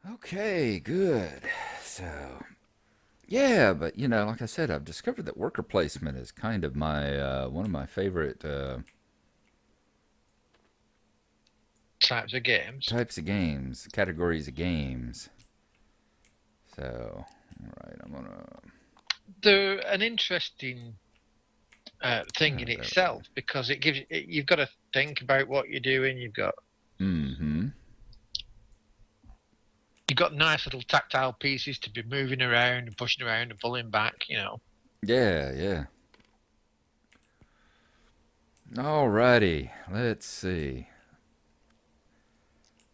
Okay, good. So, yeah, but like I said, I've discovered that worker placement is kind of my one of my favorite Types of games. types of games, categories of games. So, all right, I'm gonna. They're an interesting thing Oh, in there we itself because it gives you've got to think about what you're doing. go. Mm-hmm. You've got nice little tactile pieces to be moving around and pushing around and pulling back. Yeah, yeah. Alrighty, let's see.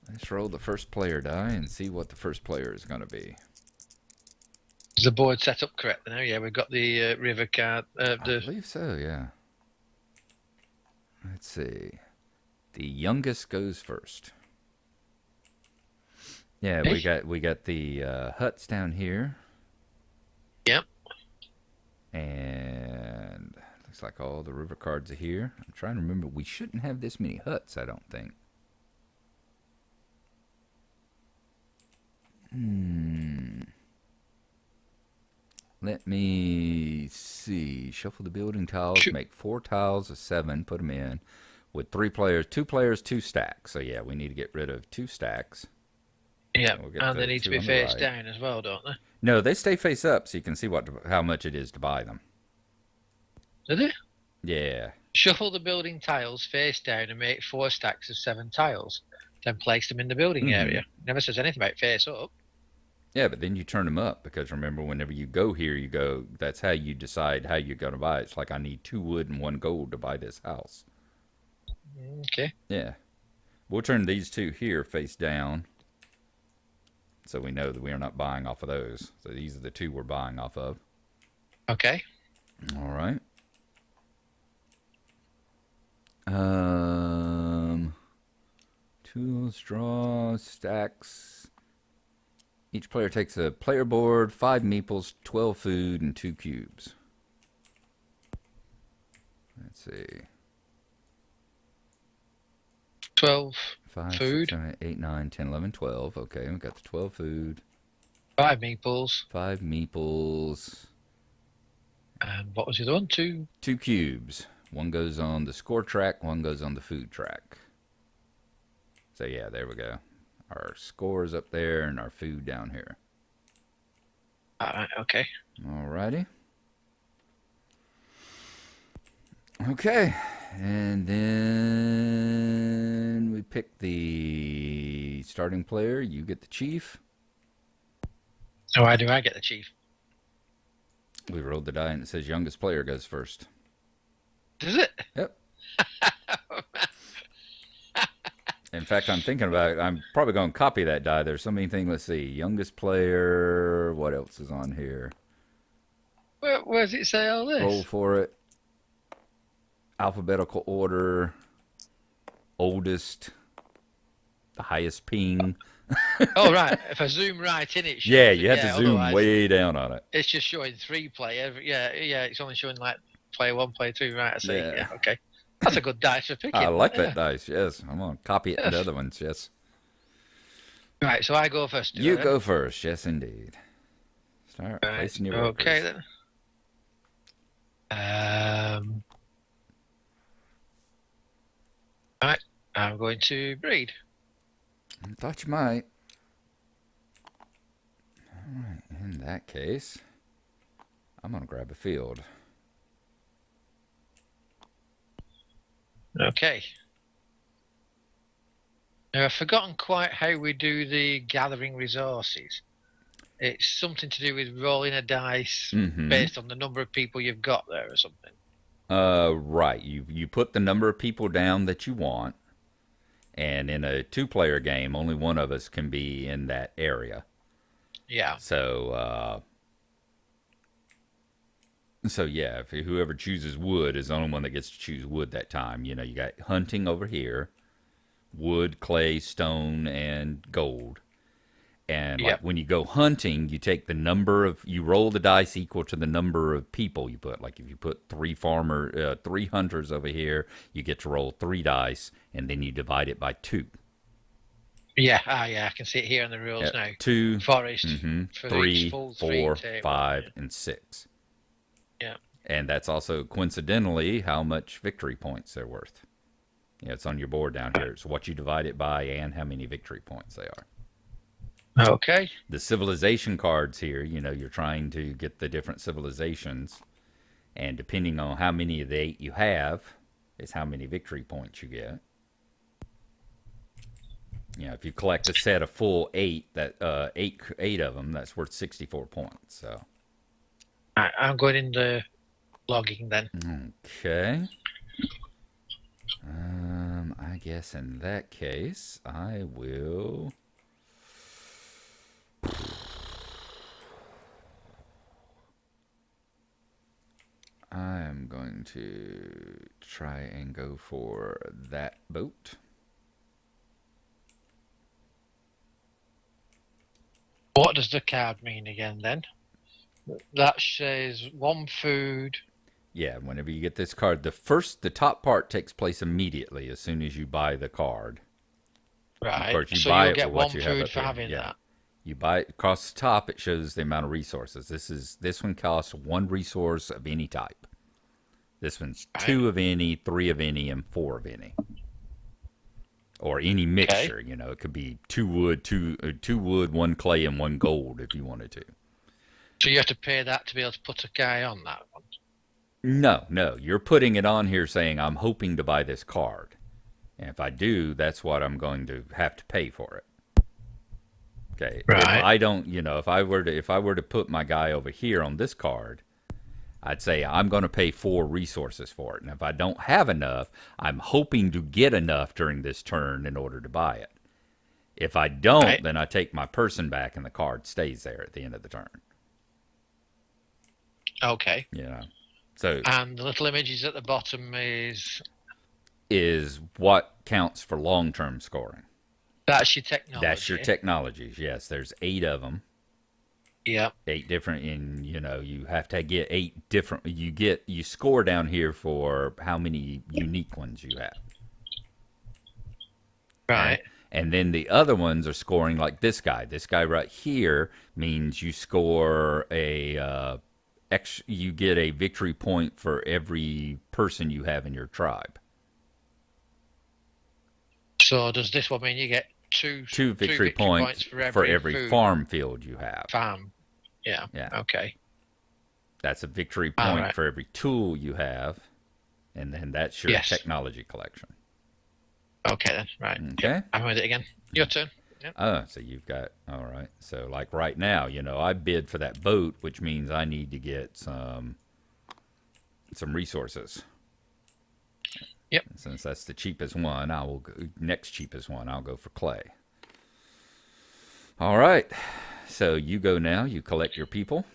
Let's roll the first player die and see what the first player is going to be. Is the board set up correctly now? Yeah, we've got the river card. I believe so, yeah. Let's see. The youngest goes first. Yeah, Hey, we got the huts down here, yep. and looks like all the river cards are here. I'm trying to remember. We shouldn't have this many huts, I don't think. Hmm. Let me see. Shuffle the building tiles. Shoot. Make 4 tiles of 7. Put them in with 3 players. 2 players, 2 stacks. So yeah, we need to get rid of 2 stacks. Yep, We'll get and they the need to two be on the face right. down as well, don't they? No, they stay face up, so you can see how much it is to buy them. Do they? Yeah. Shuffle the building tiles face down and make 4 stacks of 7 tiles. Then place them in the building Mm-hmm. area. Never says anything about face up. Yeah, but then you turn them up because remember, whenever you go here, you go. That's how you decide how you're going to buy it. It's like I need 2 wood and 1 gold to buy this house. Okay. Yeah, we'll turn these two here face down, so we know that we are not buying off of those. So these are the two we're buying off of. Okay. All right. Um, tools, draw, stacks. Each player takes a player board, 5 meeples, 12 food, and 2 cubes. Let's see. 12 Five, six, food, seven, 8, 9, 10, 11, 12. Okay, we got the 12 food, 5 meeples, 5 meeples, and what was the other one? 2. 2 cubes. One goes on the score track, one goes on the food track. So yeah, there we go. Our scores up there and our food down here. Alright, okay. Alrighty. Okay, and then we pick the starting player. You get the chief. So why do I get the chief? We rolled the die and it says youngest player goes first. Does it? Yep. In fact, I'm thinking about it. I'm probably going to copy that die. There's so many things. Let's see. Youngest player. What else is on here? Where does it say all Roll this? for it. Alphabetical order. Oldest. The highest ping. Oh, right. If I zoom right in, it Yeah, shows it. you have to Yeah, zoom otherwise, way down on it. it's just showing 3 player. Yeah, yeah, it's only showing like player 1, player 2. Right, I see. Yeah. Yeah, okay. That's a good dice for I picking. like that Yeah. dice. Yes. I'm going to copy it into Yes. other ones. Yes. Right, so I go first, do I You then? go first. Yes, indeed. Start Right, placing your okay workers. then. Um, right, I'm going to breed. I thought you might. All right. In that case, I'm going to grab a field. Okay. Now, I've forgotten quite how we do the gathering resources. It's something to do with rolling a dice Mm-hmm. based on the number of people you've got there or something. Right. You put the number of people down that you want, and in a 2 player game, only one of us can be in that area. Yeah. So yeah, if whoever chooses wood is the only one that gets to choose wood that time. You got hunting over here, wood, clay, stone, and gold. And like Yep. when you go hunting, you roll the dice equal to the number of people you put. Like if you put 3 hunters over here, you get to roll 3 dice, and then you divide it by 2. Yeah, yeah, I can see it here in the rules Yep. now. 2, Forest for each 3, full 3 4, take 1. 5, and 6. Yeah. And that's also coincidentally how much victory points they're worth. Yeah, it's on your board down here. It's what you divide it by and how many victory points they are. Okay. The civilization cards here, you're trying to get the different civilizations, and depending on how many of the 8 you have, is how many victory points you get. If you collect a set of full 8, that eight of them, that's worth 64 points. So. Right, I'm going in the logging then. Okay. I guess in that case, I will. I am going to try and go for that boat. What does the card mean again then? That says 1 food. Yeah, whenever you get this card, the top part takes place immediately as soon as you buy the card. And of Right. course, you So buy you'll it get with what 1 you have food up for here. having Yeah. that. You buy it across the top, it shows the amount of resources. This one costs 1 resource of any type. This one's Right. 2 of any, 3 of any, and 4 of any. Or any mixture, it could be 2 wood, 1 clay, and 1 gold if you wanted to. So you have to pay that to be able to put a guy on that one. No, you're putting it on here saying I'm hoping to buy this card, and if I do, that's what I'm going to have to pay for it. Okay, Right. if I don't, if I were to put my guy over here on this card, I'd say I'm going to pay 4 resources for it. And if I don't have enough, I'm hoping to get enough during this turn in order to buy it. If I don't, then I take my person back and the card stays there at the end of the turn. Okay. So. And the little images at the bottom is what counts for long-term scoring. That's your technology. That's your technologies. Yes, there's 8 of them. Yeah. 8 different, and you have to get 8 different. You score down here for how many unique ones you have. Right. Okay? And then the other ones are scoring like this guy. This guy right here means you score you get a victory point for every person you have in your tribe. So does this one mean you get two victory points for every farm field you have? Farm. Yeah. Okay. That's a victory point for every tool you have, and then that's your technology collection. Okay then. Right. Okay. Yep. I'm with it again. Your turn. Yep. So you've got, all right. So like right now, I bid for that boat, which means I need to get some resources. Yep. And since that's the cheapest one, I'll go for clay. All right. So you go now. You collect your people.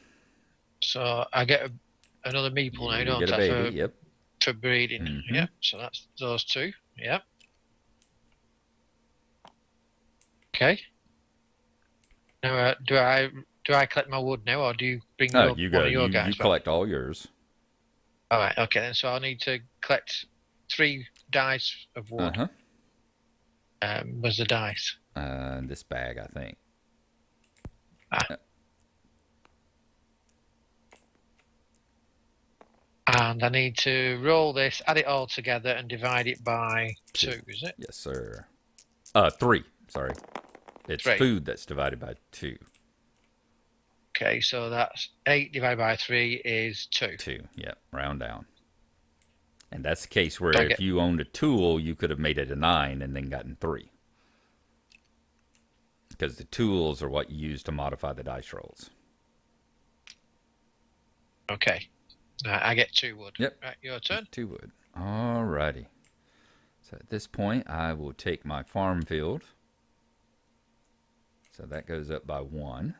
So I get another meeple now, don't I? You get a baby. Yep. For breeding. Mm-hmm. Yep. So that's those 2. Yep. Okay. Now, do I collect my wood now, or do you bring one of your guys? You collect all yours. All right. Okay. Then, so I need to collect 3 dice of wood. Where's the dice? This bag, I think. And I need to roll this, add it all together, and divide it by 2. Is it? Yes, sir. 3. Sorry. It's 3. Food that's divided by 2. Okay, so that's 8 divided by 3 is 2. 2, yep, round down. And that's the case where if you owned a tool, you could have made it a 9 and then gotten 3. Because the tools are what you use to modify the dice rolls. Okay. I get 2 wood. Yep. Right, your turn. 2 wood. All righty. So at this point, I will take my farm field. So that goes up by 1.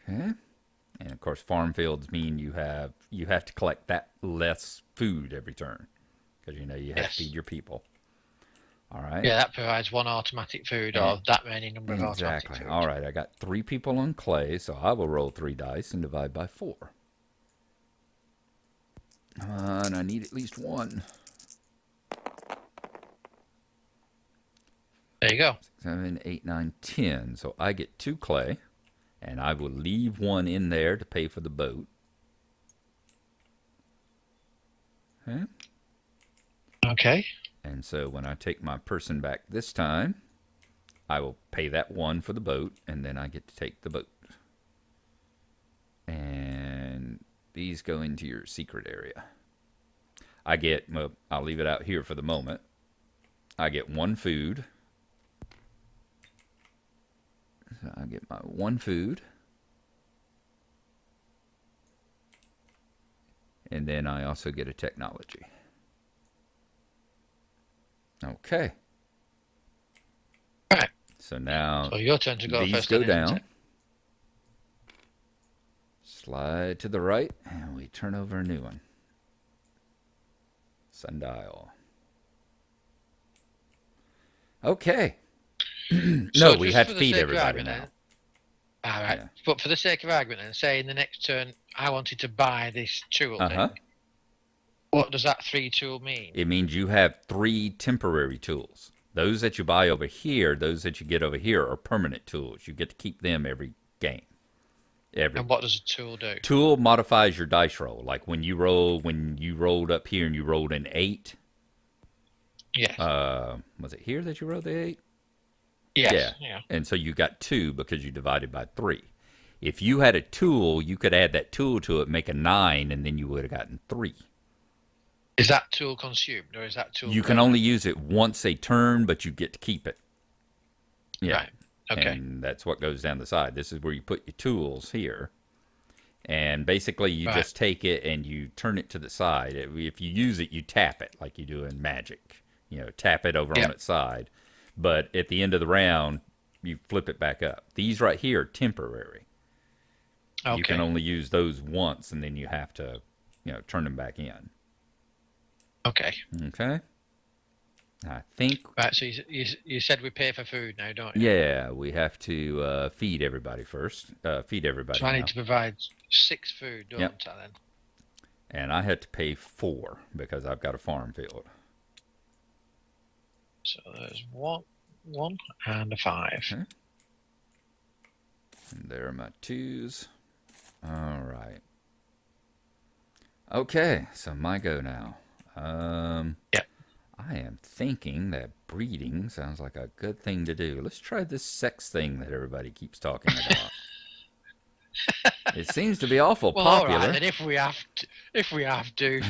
Okay. And of course, farm fields mean you have to collect that less food every turn, because you have to feed your people. All right. Yeah, that provides 1 automatic food, or that many number of automatic food. All right, I got 3 people on clay, so I will roll 3 dice and divide by 4. And I need at least 1. There you go. 7, 8, 9, 10. So I get 2 clay, and I will leave 1 in there to pay for the boat. Okay. Okay. And so when I take my person back this time, I will pay that 1 for the boat, and then I get to take the boat. And these go into your secret area. I get, well, I'll leave it out here for the moment. I get 1 food. So I get my 1 food. And then I also get a technology. Okay. Right. So now So your turn to go these first, go then, isn't down. it? Slide to the right, and we turn over a new one. Sundial. Okay. No, So we just have for to the feed sake of everybody argument, now. then. All right. Yeah. But for the sake of argument, then, say in the next turn I wanted to buy this tool Uh-huh. thing. What does that 3 tool mean? It means you have 3 temporary tools. Those that you buy over here, those that you get over here are permanent tools. You get to keep them every game. Every And what does a tool do? tool modifies your dice roll. Like when you rolled up here and you rolled an 8. Yes. Was it here that you rolled the 8? Yes. Yeah. Yeah. And so you got 2 because you divided by 3. If you had a tool, you could add that tool to it, make a 9, and then you would have gotten 3. Is that tool consumed or is that tool You can permanent? only use it once a turn, but you get to keep it. Yeah. Right. Okay. And that's what goes down the side. This is where you put your tools here. And basically, you Right. just take it and you turn it to the side. If you use it, you tap it like you do in Magic. Tap it over on Yep. its side. But at the end of the round, you flip it back up. These right here are temporary. You can Okay. only use those once, and then you have to, turn them back in. Okay. Okay. I think. Right. So you said we pay for food now, don't you? Yeah, we have to feed everybody first. Feed everybody So I now. need to provide 6 food, don't Yep. I then? And I had to pay 4 because I've got a farm field. So there's one, and a 5. Okay. And there are my 2s. All right. Okay, so my go now. Yep. I am thinking that breeding sounds like a good thing to do. Let's try this sex thing that everybody keeps talking about. It seems to be awful Well, all popular. right. Then if we have to,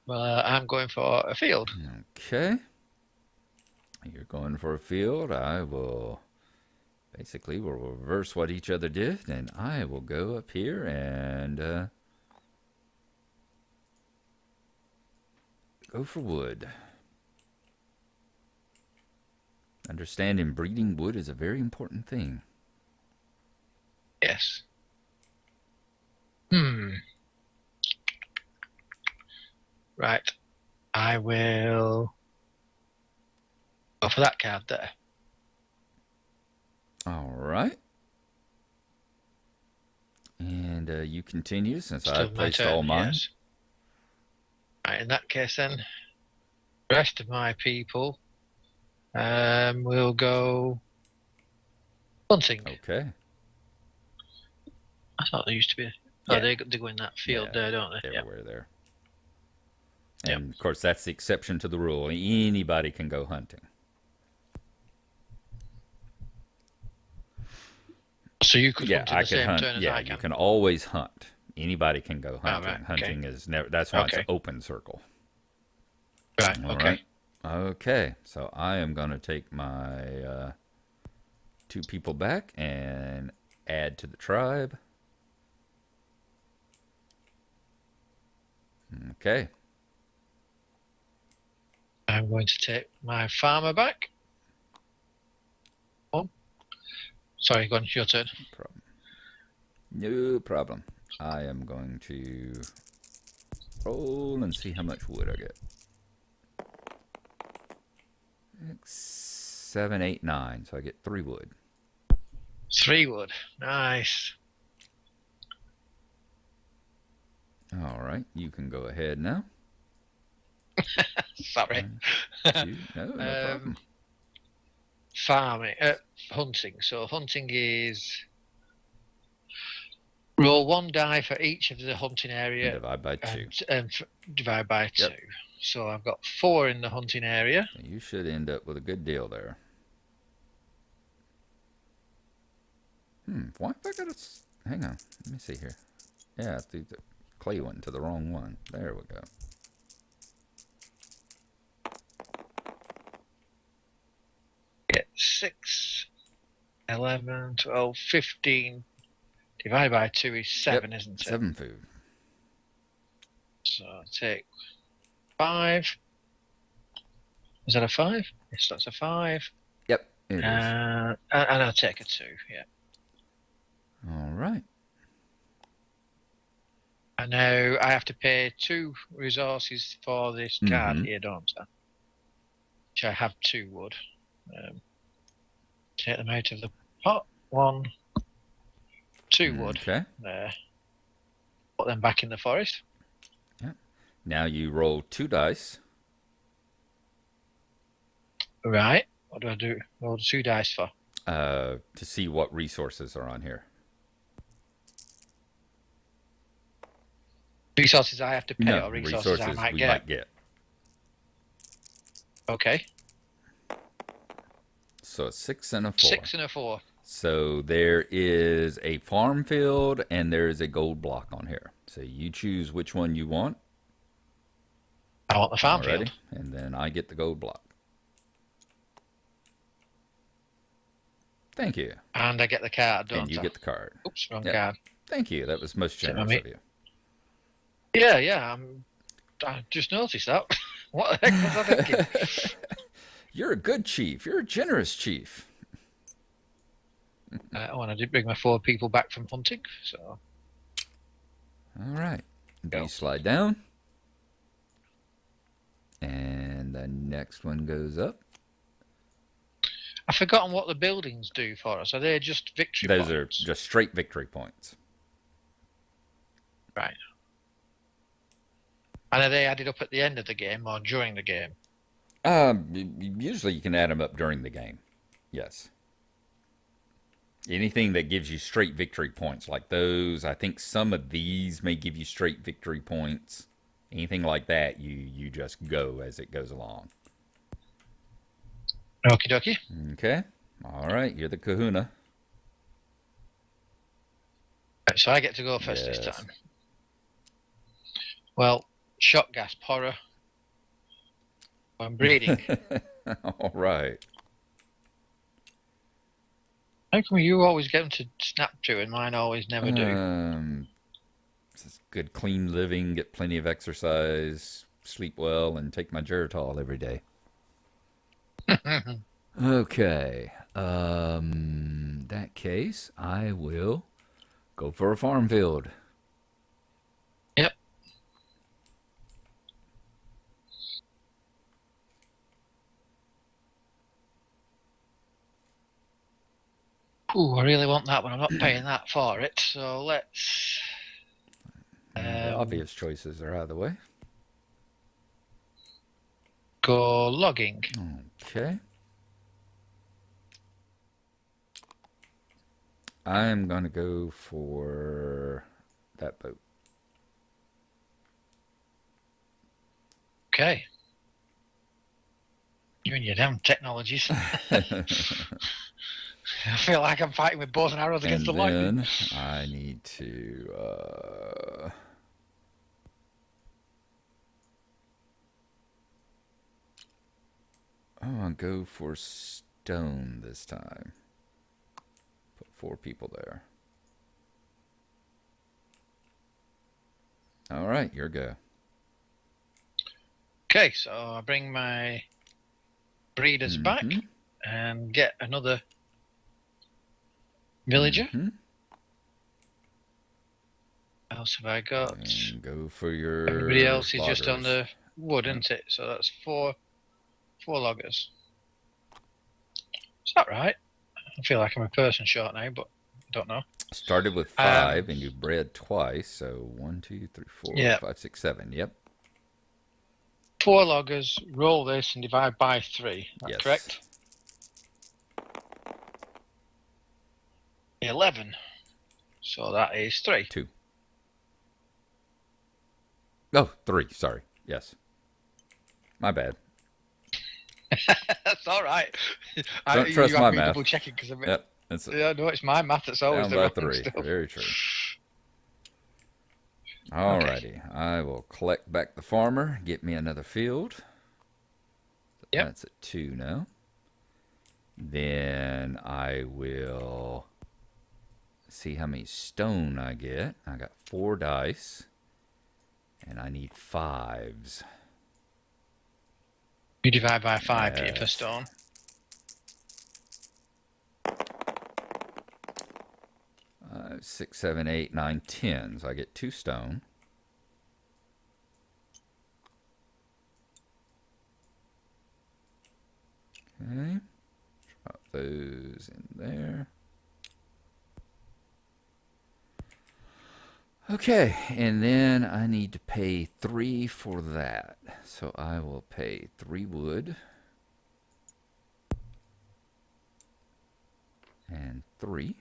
well, I'm going for a field. Okay. You're going for a field. I will basically we'll reverse what each other did, and I will go up here and go for wood. Understanding breeding wood is a very important thing. Yes. Right. I will go for that card there. All right. And you continue since Still I've my placed turn, all mine. yes. Right, in that case then, the rest of my people will go hunting. Okay. I thought there used to be. Yeah. Oh, they go in that field there, don't they? Everywhere there. Yep. And of course, that's the exception to the rule. Anybody can go hunting. So you could hunt in I the could same hunt. turn as Yeah, I you can. can always hunt. Anybody can go hunting. right, okay. Hunting is never. That's why it's Okay. an open circle. Right. All Okay. right. Okay. So I am going to take my 2 people back and add to the tribe. Okay. I'm going to take my farmer back. Oh, sorry, go on, your turn. No problem. I am going to roll and see how much wood I get. 6, 7, 8, 9. So I get 3 wood. 3 wood. Nice. All right. You can go ahead now. Sorry. No um, problem. farming, hunting. So hunting is roll one die for each of the hunting And area divide by 2. and divide by Yep. 2. So I've got 4 in the hunting area. You should end up with a good deal there. Why have I got a... Hang on. Let me see here. Yeah, I threw the clay one to the wrong one. There we go. Get 6, 11, 12, 15. Divided by 2 is 7, Yep, isn't it? 7 food. So I'll take 5. Is that a 5? Yes, that's a 5. Yep, it is. And I'll take a 2, yeah. All right. I know I have to pay 2 resources for this card here, don't I? Which I have 2 wood. Take them out of the pot. 1, 2 wood. Okay. There. Put them back in the forest. Yep. Now you roll 2 dice. Right. What do I do? Roll 2 dice for? To see what resources are on here. Resources I have to pay No, or resources I might we get? might get. Okay. So a 6 and a 4. 6 and a 4. So there is a farm field and there is a gold block on here. So you choose which one you want. I want the farm field. And then I get the gold block. Thank you. And I get the card, don't I? And you get the card. Oops, wrong card. Thank you. That was most generous of you. Yeah. I just noticed that. What the heck was I thinking? You're a good chief. You're a generous chief. I did bring my 4 people back from hunting, so. All right. You slide down. And the next one goes up. I've forgotten what the buildings do for us. Are they just victory points? Those are just straight victory points. Right. And are they added up at the end of the game or during the game? Usually you can add them up during the game. Yes. Anything that gives you straight victory points, like those, I think some of these may give you straight victory points. Anything like that, you just go as it goes along. Okie dokie. Okay. All right. You're the kahuna. Right, so I get to go first this time. Well, shot gas, horror. I'm breeding. All right. How come you always get them to snap to and mine always never do? It's good, clean living, get plenty of exercise, sleep well, and take my Geritol every day. Okay. That case, I will go for a farm field. Yep. Ooh, I really want that one. I'm not paying that for it, so let's... The obvious choices are out of the way. Go logging. Okay. I'm going to go for that boat. Okay. You and your damn technologies. I feel like I'm fighting with bows and arrows against the lightning. I need to... I'll go for stone this time. Put 4 people there. All right, your go. Okay, so I bring my breeders back and get another villager. What else have I got? And go for your... Everybody else is loggers. Just on the wood, isn't it? So that's 4 loggers. Is that right? I feel like I'm a person short now, but I don't know. Started with 5 and you bred twice, so 1, 2, 3, 4, 5, 6, 7. Yep. 4 loggers, roll this and divide by 3. That's Yes. correct. 11. So that is 3. 2. Oh, 3. Sorry. Yes. My bad. That's all right. Don't trust you my have me math. double checking because Yep. It's yeah, no, it's my math that's always down the by wrong 3. stuff. Very true. Alrighty. Okay. I will collect back the farmer. Get me another field. Yep. That's at 2 now. Then I will see how many stone I get. I got 4 dice. And I need 5s. You divide by 5 to Yes. get per stone. Six, 7, 8, 9, 10. So I get 2 stone. Okay. Drop those in there. Okay, and then I need to pay 3 for that. So I will pay 3 wood. And 3.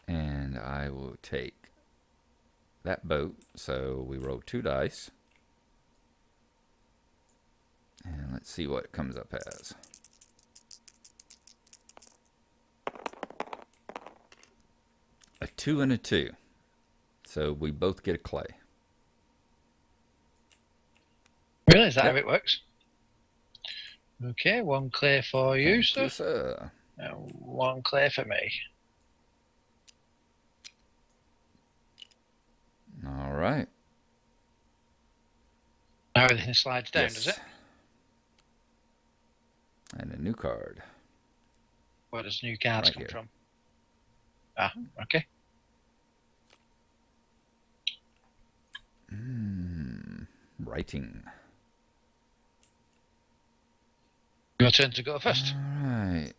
And I will take that boat. So we roll 2 dice. And let's see what it comes up as. A 2 and a 2. So we both get a clay. Really? Is that Yep. how it works? Okay, 1 clay for you, Thank sir. you, sir. And 1 clay for me. All right. Now everything slides down, Yes. does it? And a new card. Where does new cards Right come here. from? Ah, okay. Writing. Your turn to go first. All right.